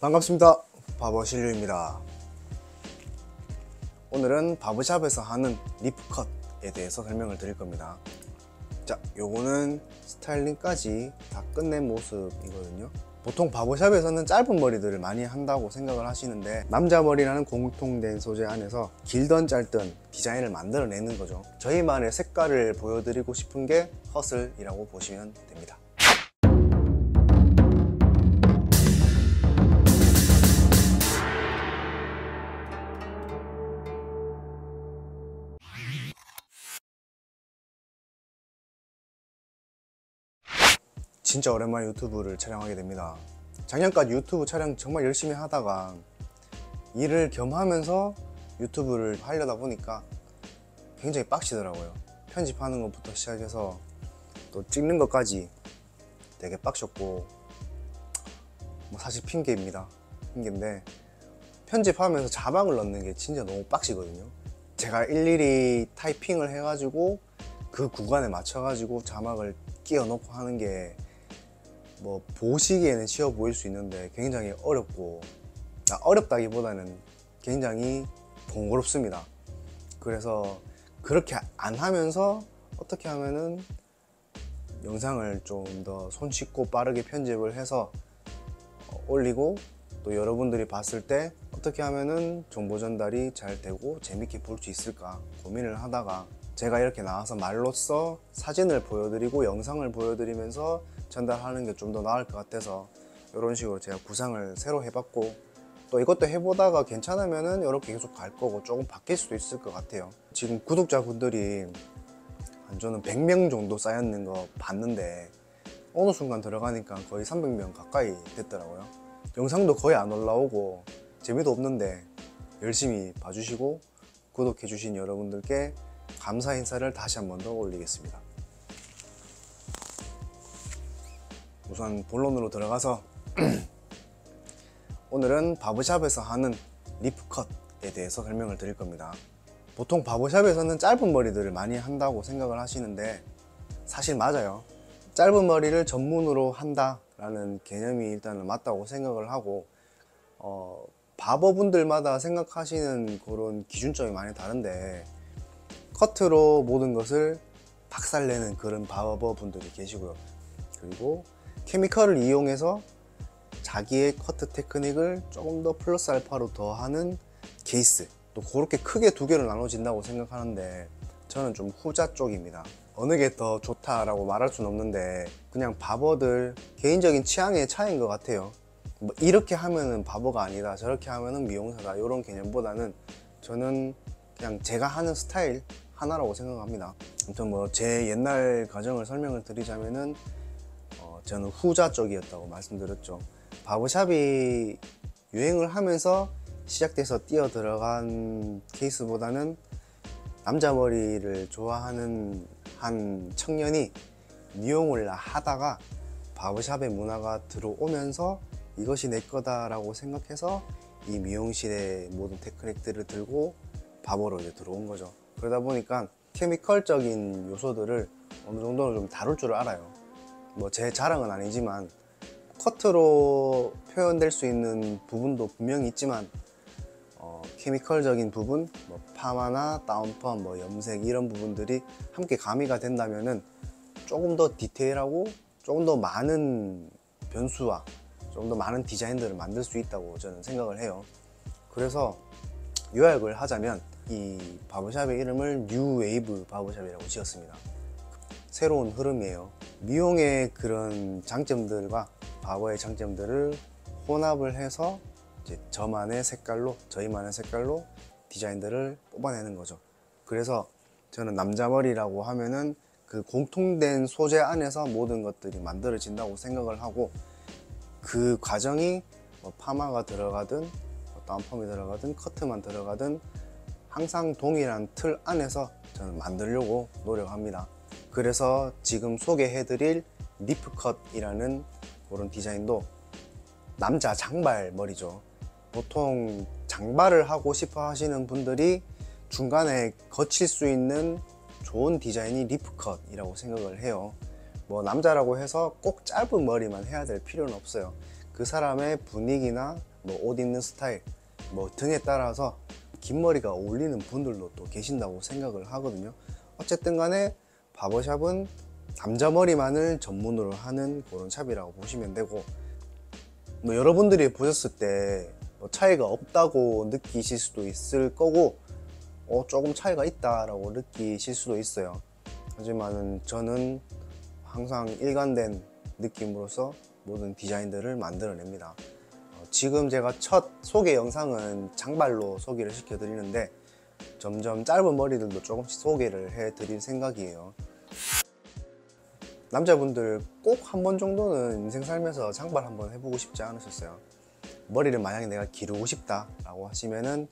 반갑습니다. 바버실류입니다. 오늘은 바버샵에서 하는 리프컷에 대해서 설명을 드릴 겁니다. 자, 요거는 스타일링까지 다 끝낸 모습이거든요. 보통 바버샵에서는 짧은 머리들을 많이 한다고 생각을 하시는데, 남자 머리라는 공통된 소재 안에서 길든 짧든 디자인을 만들어내는 거죠. 저희만의 색깔을 보여드리고 싶은 게 허슬이라고 보시면 됩니다. 진짜 오랜만에 유튜브를 촬영하게 됩니다. 작년까지 유튜브 촬영 정말 열심히 하다가 일을 겸하면서 유튜브를 하려다 보니까 굉장히 빡시더라고요. 편집하는 것부터 시작해서 또 찍는 것까지 되게 빡셨고, 사실 핑계입니다. 핑계인데, 편집하면서 자막을 넣는 게 진짜 너무 빡시거든요. 제가 일일이 타이핑을 해가지고 그 구간에 맞춰가지고 자막을 끼워 넣고 하는 게 보시기에는 쉬워 보일 수 있는데 굉장히 어렵고, 어렵다기보다는 굉장히 번거롭습니다. 그래서 그렇게 안 하면서 어떻게 하면은 영상을 좀 더 손쉽고 빠르게 편집을 해서 올리고, 또 여러분들이 봤을 때 어떻게 하면은 정보 전달이 잘 되고 재밌게 볼 수 있을까 고민을 하다가, 제가 이렇게 나와서 말로써 사진을 보여드리고 영상을 보여드리면서 전달하는 게 좀 더 나을 것 같아서 이런 식으로 제가 구상을 새로 해봤고, 또 이것도 해보다가 괜찮으면은 이렇게 계속 갈 거고 조금 바뀔 수도 있을 것 같아요. 지금 구독자분들이 저는 100명 정도 쌓였는 거 봤는데, 어느 순간 들어가니까 거의 300명 가까이 됐더라고요. 영상도 거의 안 올라오고 재미도 없는데 열심히 봐주시고 구독해주신 여러분들께 감사 인사를 다시 한 번 더 올리겠습니다. 우선 본론으로 들어가서 오늘은 바버샵에서 하는 리프컷에 대해서 설명을 드릴 겁니다. 보통 바버샵에서는 짧은 머리들을 많이 한다고 생각을 하시는데, 사실 맞아요. 짧은 머리를 전문으로 한다라는 개념이 일단은 맞다고 생각을 하고, 바버분들마다 생각하시는 그런 기준점이 많이 다른데, 커트로 모든 것을 박살내는 그런 바버분들이 계시고요. 그리고 케미컬을 이용해서 자기의 커트 테크닉을 조금 더 플러스 알파로 더하는 케이스, 또 그렇게 크게 두 개로 나눠진다고 생각하는데, 저는 좀 후자 쪽입니다. 어느 게 더 좋다라고 말할 수는 없는데, 그냥 바버들 개인적인 취향의 차이인 것 같아요. 이렇게 하면은 바버가 아니다, 저렇게 하면은 미용사다, 이런 개념보다는 저는 그냥 제가 하는 스타일 하나라고 생각합니다. 아무튼 제 옛날 과정을 설명을 드리자면은, 저는 후자 쪽이었다고 말씀드렸죠. 바버샵이 유행을 하면서 시작돼서 뛰어 들어간 케이스보다는, 남자 머리를 좋아하는 한 청년이 미용을 하다가 바버샵의 문화가 들어오면서 이것이 내 거다라고 생각해서 이 미용실의 모든 테크닉들을 들고 바버로 이제 들어온 거죠. 그러다 보니까 케미컬적인 요소들을 어느 정도는 좀 다룰 줄 알아요. 제 자랑은 아니지만 커트로 표현될 수 있는 부분도 분명히 있지만, 케미컬적인 부분, 파마나 다운펌, 염색 이런 부분들이 함께 가미가 된다면은 조금 더 디테일하고 조금 더 많은 변수와 조금 더 많은 디자인들을 만들 수 있다고 저는 생각을 해요. 그래서 요약을 하자면 이 바버샵의 이름을 뉴웨이브 바버샵이라고 지었습니다. 새로운 흐름이에요. 미용의 그런 장점들과 바버의 장점들을 혼합을 해서 이제 저희만의 색깔로 디자인들을 뽑아내는 거죠. 그래서 저는 남자머리라고 하면은 그 공통된 소재 안에서 모든 것들이 만들어진다고 생각을 하고, 그 과정이 파마가 들어가든 다운펌이 들어가든 커트만 들어가든 항상 동일한 틀 안에서 저는 만들려고 노력합니다. 그래서 지금 소개해드릴 리프컷이라는 그런 디자인도 남자 장발 머리죠. 보통 장발을 하고 싶어 하시는 분들이 중간에 거칠 수 있는 좋은 디자인이 리프컷이라고 생각을 해요. 남자라고 해서 꼭 짧은 머리만 해야 될 필요는 없어요. 그 사람의 분위기나 뭐 옷 입는 스타일, 뭐 등에 따라서 긴 머리가 어울리는 분들도 또 계신다고 생각을 하거든요. 어쨌든 간에 바버샵은 남자 머리만을 전문으로 하는 그런 샵이라고 보시면 되고, 뭐 여러분들이 보셨을 때 뭐 차이가 없다고 느끼실 수도 있을 거고, 조금 차이가 있다라고 느끼실 수도 있어요. 하지만은 저는 항상 일관된 느낌으로서 모든 디자인들을 만들어냅니다. 지금 제가 첫 소개 영상은 장발로 소개를 시켜드리는데, 점점 짧은 머리들도 조금씩 소개를 해드릴 생각이에요. 남자분들 꼭 한 번 정도는 인생 살면서 장발 한번 해보고 싶지 않으셨어요? 머리를 만약에 내가 기르고 싶다 라고 하시면은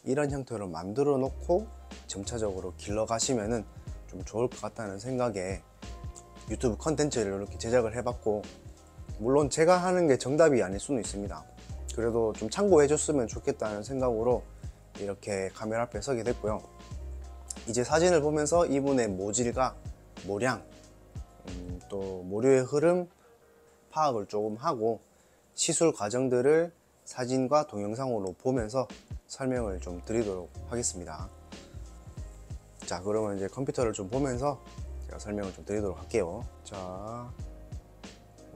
이런 형태로 만들어 놓고 점차적으로 길러 가시면은 좀 좋을 것 같다는 생각에 유튜브 컨텐츠를 이렇게 제작을 해봤고, 물론 제가 하는 게 정답이 아닐 수는 있습니다. 그래도 좀 참고해 줬으면 좋겠다는 생각으로 이렇게 카메라 앞에 서게 됐고요. 이제 사진을 보면서 이분의 모질과 모량, 또 모류의 흐름 파악을 조금 하고 시술 과정들을 사진과 동영상으로 보면서 설명을 좀 드리도록 하겠습니다. 자, 그러면 이제 컴퓨터를 좀 보면서 제가 설명을 좀 드리도록 할게요. 자,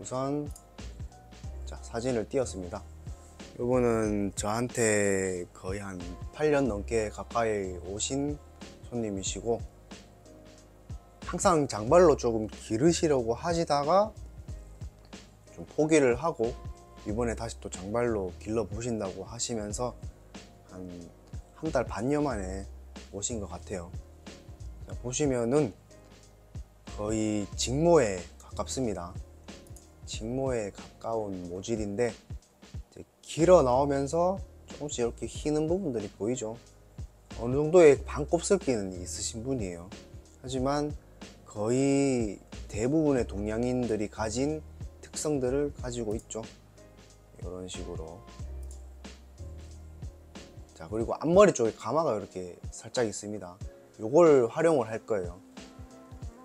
우선 사진을 띄웠습니다. 이분은 저한테 거의 한 8년 넘게 가까이 오신 손님이시고, 항상 장발로 조금 기르시려고 하시다가 좀 포기를 하고 이번에 다시 또 장발로 길러 보신다고 하시면서 한 달 반여 만에 오신 것 같아요. 자, 보시면은 거의 직모에 가깝습니다. 직모에 가까운 모질인데 이제 길어 나오면서 조금씩 이렇게 휘는 부분들이 보이죠. 어느 정도의 반곱슬기는 있으신 분이에요. 하지만 거의 대부분의 동양인들이 가진 특성들을 가지고 있죠. 이런 식으로. 자, 그리고 앞머리 쪽에 가마가 이렇게 살짝 있습니다. 요걸 활용을 할 거예요.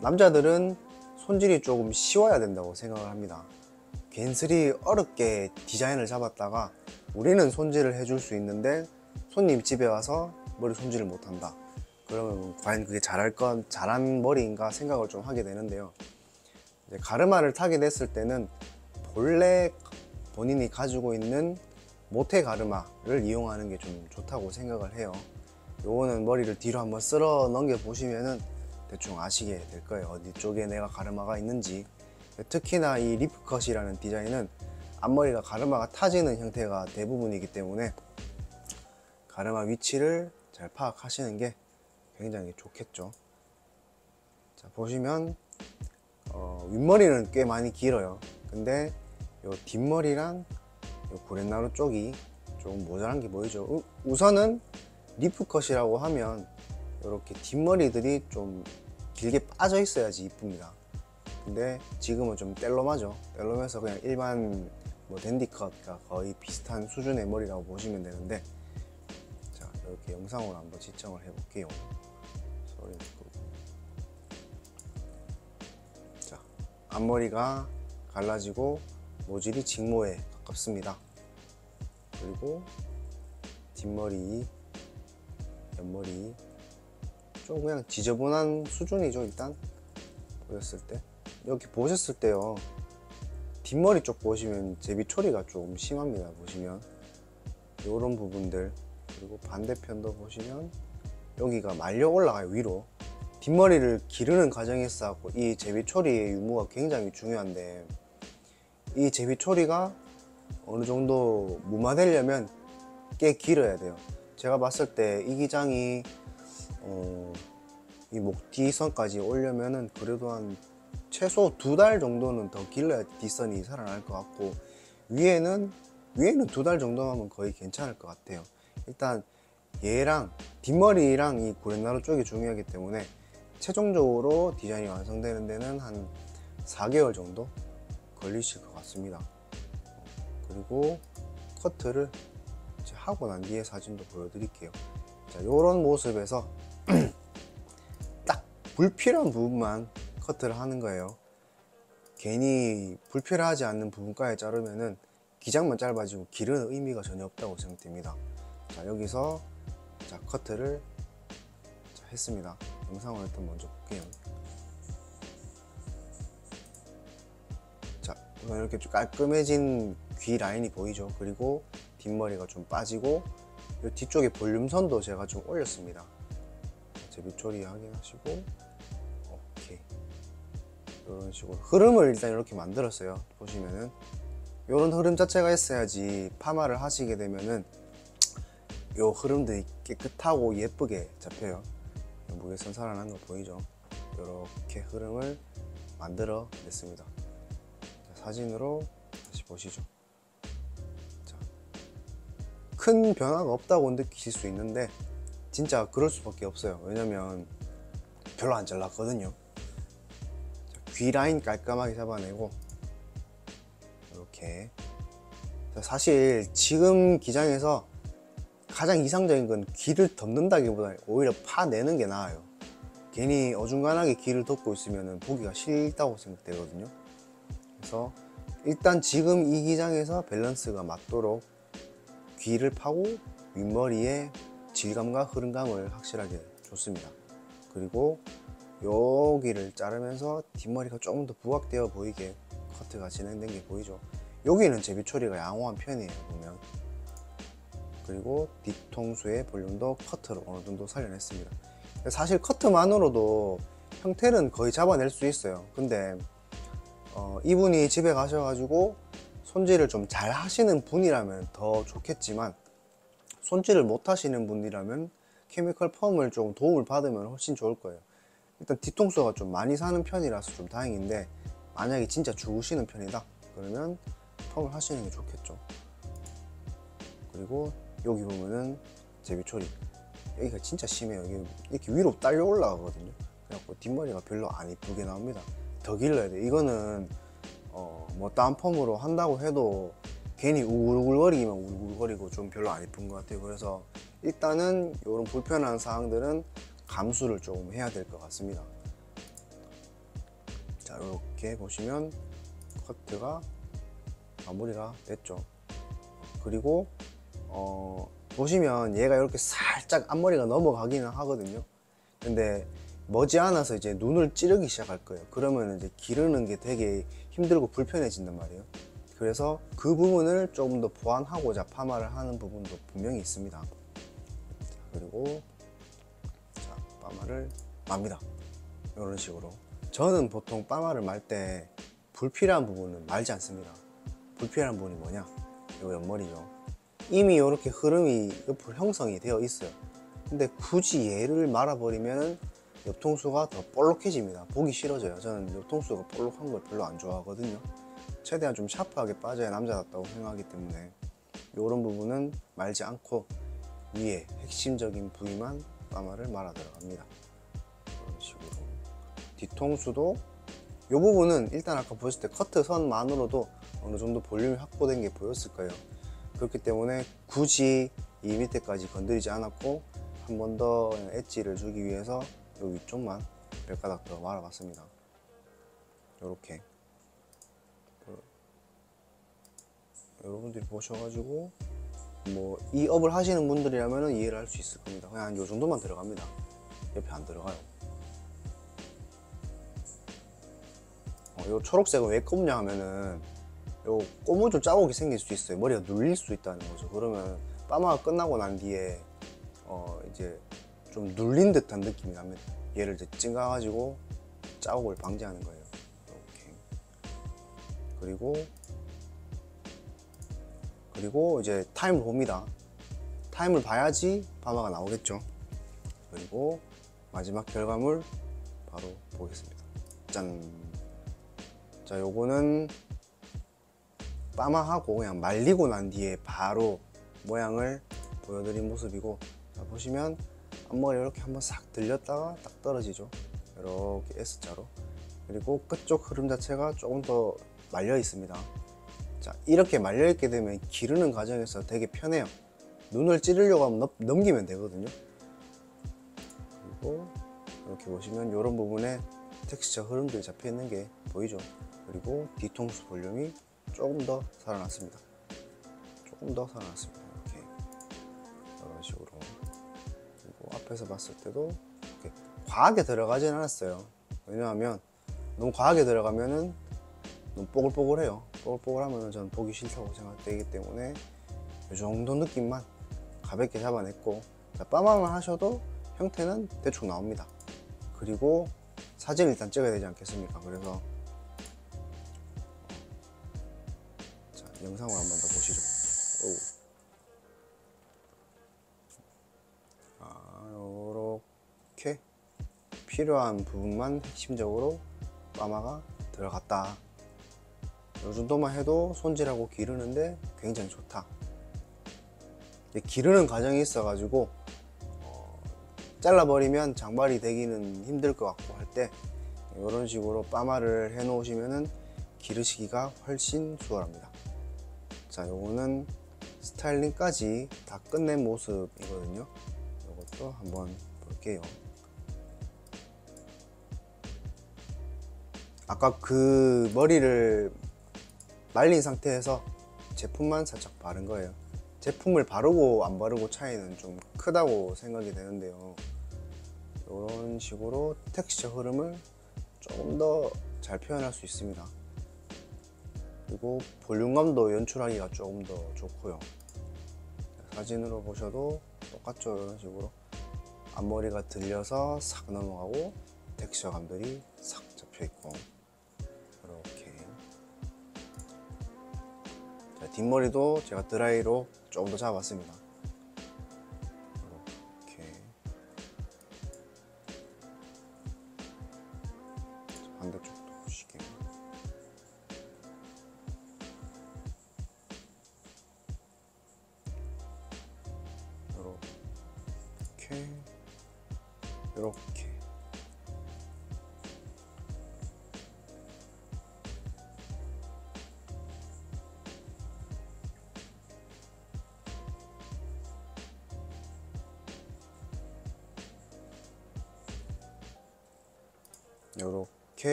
남자들은 손질이 조금 쉬워야 된다고 생각을 합니다. 괜스레 어렵게 디자인을 잡았다가 우리는 손질을 해줄 수 있는데 손님 집에 와서 머리 손질을 못한다. 그러면 과연 그게 잘한 머리인가 생각을 좀 하게 되는데요. 이제 가르마를 타게 됐을 때는 본래 본인이 가지고 있는 모태 가르마를 이용하는 게 좀 좋다고 생각을 해요. 요거는 머리를 뒤로 한번 쓸어 넘겨 보시면은 대충 아시게 될 거예요. 어디 쪽에 내가 가르마가 있는지. 특히나 이 리프컷이라는 디자인은 앞머리가 가르마가 타지는 형태가 대부분이기 때문에 가르마 위치를 잘 파악하시는 게 굉장히 좋겠죠. 자, 보시면 윗머리는 꽤 많이 길어요. 근데 요 뒷머리랑 요 구렛나루 쪽이 좀 모자란 게 보이죠. 우선은 리프컷이라고 하면 이렇게 뒷머리들이 좀 길게 빠져 있어야지 이쁩니다. 근데 지금은 좀 뗄럼하죠. 뗄럼해서 그냥 일반 뭐 댄디컷과 거의 비슷한 수준의 머리라고 보시면 되는데, 자, 이렇게 영상으로 한번 시청을 해 볼게요. 소리를 끄고. 자, 앞머리가 갈라지고 모질이 직모에 가깝습니다. 그리고 뒷머리, 옆머리 좀 그냥 지저분한 수준이죠. 일단 보셨을 때, 여기 보셨을 때요, 뒷머리 쪽 보시면 제비초리가 좀 심합니다. 보시면 요런 부분들, 그리고 반대편도 보시면 여기가 말려 올라가요. 위로. 뒷머리를 기르는 과정에서 이 제비초리의 유무가 굉장히 중요한데, 이 제비초리가 어느 정도 무마되려면 꽤 길어야 돼요. 제가 봤을 때 이 기장이 이 목 뒤선까지 오려면은 그래도 한 최소 2달 정도는 더 길러야 뒷선이 살아날 것 같고, 위에는 2달 정도만 하면 거의 괜찮을 것 같아요. 일단 얘랑 뒷머리랑 이 구렛나루 쪽이 중요하기 때문에 최종적으로 디자인이 완성되는 데는 한 4개월 정도 걸리실 것 같습니다. 그리고 커트를 하고 난 뒤에 사진도 보여드릴게요. 자, 요런 모습에서 딱 불필요한 부분만 커트를 하는 거예요. 괜히 불필요하지 않는 부분까지 자르면은 기장만 짧아지고 기르는 의미가 전혀 없다고 생각됩니다. 자, 여기서 자, 커트를 자, 했습니다. 영상을 일단 먼저 볼게요. 자, 이렇게 좀 깔끔해진 귀 라인이 보이죠. 그리고 뒷머리가 좀 빠지고 이 뒤쪽에 볼륨선도 제가 좀 올렸습니다. 제비초리 확인하시고 오케이. 이런 식으로 흐름을 일단 이렇게 만들었어요. 보시면은 이런 흐름 자체가 있어야지 파마를 하시게 되면은 요 흐름들이 깨끗하고 예쁘게 잡혀요. 무게선 살아난 거 보이죠? 이렇게 흐름을 만들어 냈습니다. 자, 사진으로 다시 보시죠. 자, 큰 변화가 없다고 느끼실 수 있는데 진짜 그럴 수밖에 없어요. 왜냐면 별로 안 잘랐거든요. 자, 귀 라인 깔끔하게 잡아내고 이렇게. 자, 사실 지금 기장에서 가장 이상적인 건 귀를 덮는다기보다 오히려 파내는 게 나아요. 괜히 어중간하게 귀를 덮고 있으면 보기가 싫다고 생각되거든요. 그래서 일단 지금 이 기장에서 밸런스가 맞도록 귀를 파고 윗머리에 질감과 흐름감을 확실하게 줬습니다. 그리고 여기를 자르면서 뒷머리가 조금 더 부각되어 보이게 커트가 진행된 게 보이죠. 여기는 제비초리가 양호한 편이에요, 보면. 그리고 뒤통수의 볼륨도 커트로 어느 정도 살려냈습니다. 사실 커트만으로도 형태는 거의 잡아낼 수 있어요. 근데 이분이 집에 가셔가지고 손질을 좀 잘 하시는 분이라면 더 좋겠지만 손질을 못 하시는 분이라면 케미컬 펌을 좀 도움을 받으면 훨씬 좋을 거예요. 일단 뒤통수가 좀 많이 사는 편이라서 좀 다행인데 만약에 진짜 죽으시는 편이다 그러면 펌을 하시는 게 좋겠죠. 그리고 여기 보면은 제비초리 여기가 진짜 심해요. 여기 이렇게 위로 딸려 올라가거든요. 그래갖고 뒷머리가 별로 안 이쁘게 나옵니다. 더 길러야 돼. 이거는 뭐 딴 펌으로 한다고 해도 괜히 우글우글거리기만 우글우글거리고 좀 별로 안 이쁜 것 같아요. 그래서 일단은 이런 불편한 사항들은 감수를 조금 해야 될 것 같습니다. 자, 이렇게 보시면 커트가 마무리가 됐죠. 그리고 보시면 얘가 이렇게 살짝 앞머리가 넘어가기는 하거든요. 근데 머지않아서 이제 눈을 찌르기 시작할 거예요. 그러면 이제 기르는 게 되게 힘들고 불편해진단 말이에요. 그래서 그 부분을 조금 더 보완하고자 파마를 하는 부분도 분명히 있습니다. 자, 그리고 자, 파마를 맙니다. 이런 식으로. 저는 보통 파마를 말 때 불필요한 부분은 말지 않습니다. 불필요한 부분이 뭐냐? 이 옆머리죠. 이미 이렇게 흐름이 옆으로 형성이 되어 있어요. 근데 굳이 얘를 말아버리면 옆통수가 더 볼록해집니다. 보기 싫어져요. 저는 옆통수가 볼록한 걸 별로 안 좋아하거든요. 최대한 좀 샤프하게 빠져야 남자답다고 생각하기 때문에 이런 부분은 말지 않고 위에 핵심적인 부위만 파마를 말아 들어갑니다. 이런 식으로. 뒤통수도 이 부분은 일단 아까 보셨을 때 커트 선만으로도 어느 정도 볼륨이 확보된 게 보였을 거예요. 그렇기 때문에 굳이 이 밑에까지 건드리지 않았고 한 번 더 엣지를 주기 위해서 이 위쪽만 몇 가닥 더 말아봤습니다. 이렇게 여러분들이 보셔가지고 뭐 이 업을 하시는 분들이라면 이해를 할 수 있을 겁니다. 그냥 이 정도만 들어갑니다. 옆에 안 들어가요. 요 초록색은 왜 꼽냐 하면은 요 고무줄 자국이 생길 수 있어요. 머리가 눌릴 수 있다는 거죠. 그러면 파마가 끝나고 난 뒤에 이제 좀 눌린 듯한 느낌이 납니다. 얘를 이제 찡가가지고 자국을 방지하는 거예요. 이렇게. 그리고 이제 타임을 봅니다. 타임을 봐야지 파마가 나오겠죠. 그리고 마지막 결과물 바로 보겠습니다. 짠! 자, 요거는 파마하고 그냥 말리고 난 뒤에 바로 모양을 보여드린 모습이고, 자, 보시면 앞머리 이렇게 한번 싹 들렸다가 딱 떨어지죠. 이렇게 S자로. 그리고 끝쪽 흐름 자체가 조금 더 말려 있습니다. 자, 이렇게 말려 있게 되면 기르는 과정에서 되게 편해요. 눈을 찌르려고 하면 넘기면 되거든요. 그리고 이렇게 보시면 이런 부분에 텍스처 흐름들이 잡혀 있는 게 보이죠. 그리고 뒤통수 볼륨이 조금 더 살아났습니다. 조금 더 살아났습니다. 이렇게 이런 식으로. 그리고 앞에서 봤을 때도 이렇게 과하게 들어가진 않았어요. 왜냐하면 너무 과하게 들어가면은 너무 뽀글뽀글해요. 뽀글뽀글하면 저는 보기 싫다고 생각되기 때문에 이 정도 느낌만 가볍게 잡아냈고, 자, 빠마만 하셔도 형태는 대충 나옵니다. 그리고 사진을 일단 찍어야 되지 않겠습니까? 그래서 자, 영상을 한 번 더 보시죠. 이렇게 필요한 부분만 핵심적으로 빠마가 들어갔다. 이 정도만 해도 손질하고 기르는데 굉장히 좋다. 기르는 과정이 있어가지고 잘라버리면 장발이 되기는 힘들 것 같고 할 때 이런 식으로 빠마를 해 놓으시면은 기르시기가 훨씬 수월합니다. 자, 요거는 스타일링까지 다 끝낸 모습이거든요. 이것도 한번 볼게요. 아까 그 머리를 말린 상태에서 제품만 살짝 바른 거예요. 제품을 바르고 안 바르고 차이는 좀 크다고 생각이 되는데요. 이런 식으로 텍스처 흐름을 조금 더 잘 표현할 수 있습니다. 그리고 볼륨감도 연출하기가 조금 더 좋고요. 사진으로 보셔도 똑같죠. 이런 식으로 앞머리가 들려서 싹 넘어가고 텍스처 감들이 싹 잡혀 있고, 이렇게. 자, 뒷머리도 제가 드라이로 조금 더 잡았습니다. 이렇게. 반대쪽도 보시게요. 이렇게, 이렇게.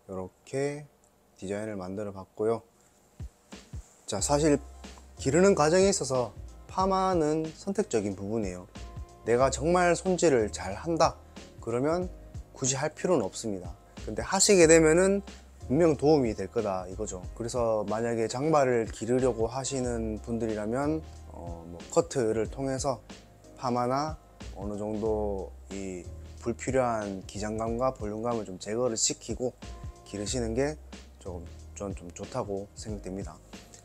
요렇게 디자인을 만들어 봤고요. 자, 사실 기르는 과정에 있어서 파마는 선택적인 부분이에요. 내가 정말 손질을 잘 한다 그러면 굳이 할 필요는 없습니다. 근데 하시게 되면은 분명 도움이 될 거다 이거죠. 그래서 만약에 장발을 기르려고 하시는 분들이라면 뭐 커트를 통해서 파마나 어느 정도 이 불필요한 기장감과 볼륨감을 좀 제거를 시키고 기르시는 게 전 좀 좋다고 생각됩니다.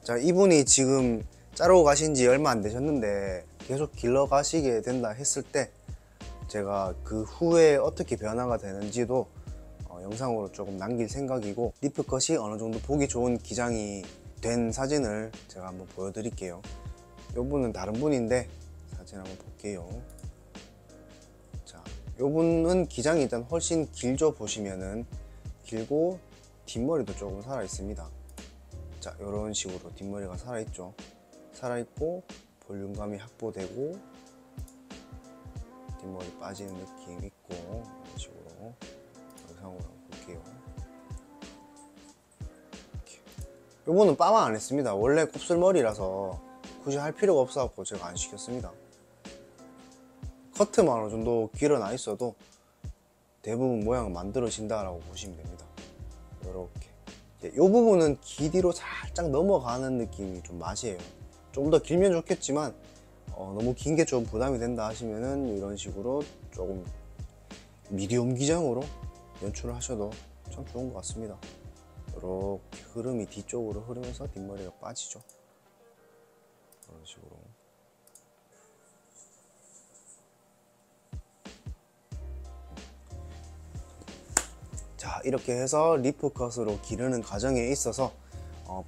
자, 이분이 지금 자르고 가신 지 얼마 안 되셨는데 계속 길러 가시게 된다 했을 때 제가 그 후에 어떻게 변화가 되는지도 영상으로 조금 남길 생각이고, 리프컷이 어느 정도 보기 좋은 기장이 된 사진을 제가 한번 보여드릴게요. 요분은 다른 분인데 사진 한번 볼게요. 자, 요분은 기장이 일단 훨씬 길죠. 보시면은 길고 뒷머리도 조금 살아 있습니다. 자, 요런 식으로 뒷머리가 살아 있죠. 살아 있고 볼륨감이 확보되고 뒷머리 빠지는 느낌 있고, 이런 식으로 영상으로 한번 볼게요. 이렇게. 요거는 빠마 안 했습니다. 원래 곱슬머리라서 굳이 할 필요가 없어서 제가 안 시켰습니다. 커트만 어느 정도 길어나 있어도 대부분 모양은 만들어진다라고 보시면 됩니다. 이렇게. 이 부분은 길이로 살짝 넘어가는 느낌이 좀 맛이에요. 좀 더 길면 좋겠지만 너무 긴 게 좀 부담이 된다 하시면은 이런 식으로 조금 미디엄 기장으로 연출을 하셔도 참 좋은 것 같습니다. 이렇게 흐름이 뒤쪽으로 흐르면서 뒷머리가 빠지죠. 이런 식으로. 자, 이렇게 해서 리프컷으로 기르는 과정에 있어서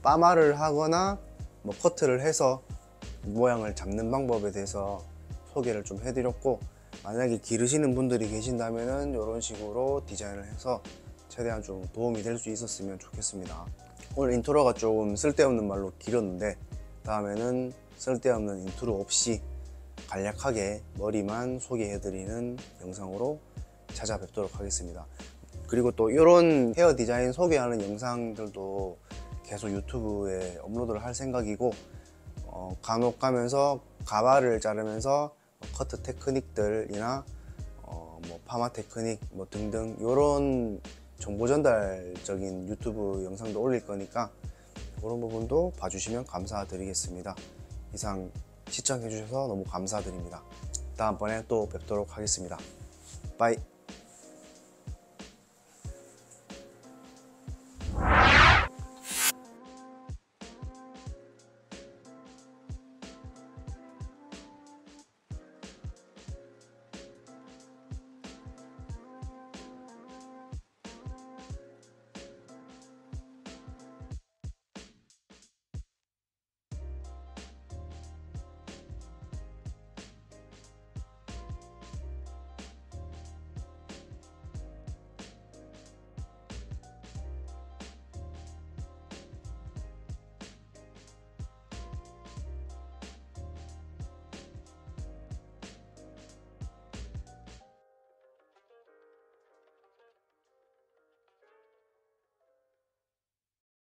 빠마를 하거나 뭐 커트를 해서 모양을 잡는 방법에 대해서 소개를 좀 해드렸고, 만약에 기르시는 분들이 계신다면은 이런 식으로 디자인을 해서 최대한 좀 도움이 될 수 있었으면 좋겠습니다. 오늘 인트로가 조금 쓸데없는 말로 길었는데 다음에는 쓸데없는 인트로 없이 간략하게 머리만 소개해드리는 영상으로 찾아뵙도록 하겠습니다. 그리고 또 이런 헤어 디자인 소개하는 영상들도 계속 유튜브에 업로드를 할 생각이고, 간혹 가면서 가발을 자르면서 커트 테크닉들이나 뭐 파마 테크닉 뭐 등등 요런 정보 전달적인 유튜브 영상도 올릴 거니까 그런 부분도 봐주시면 감사드리겠습니다. 이상 시청해 주셔서 너무 감사드립니다. 다음번에 또 뵙도록 하겠습니다. 바이.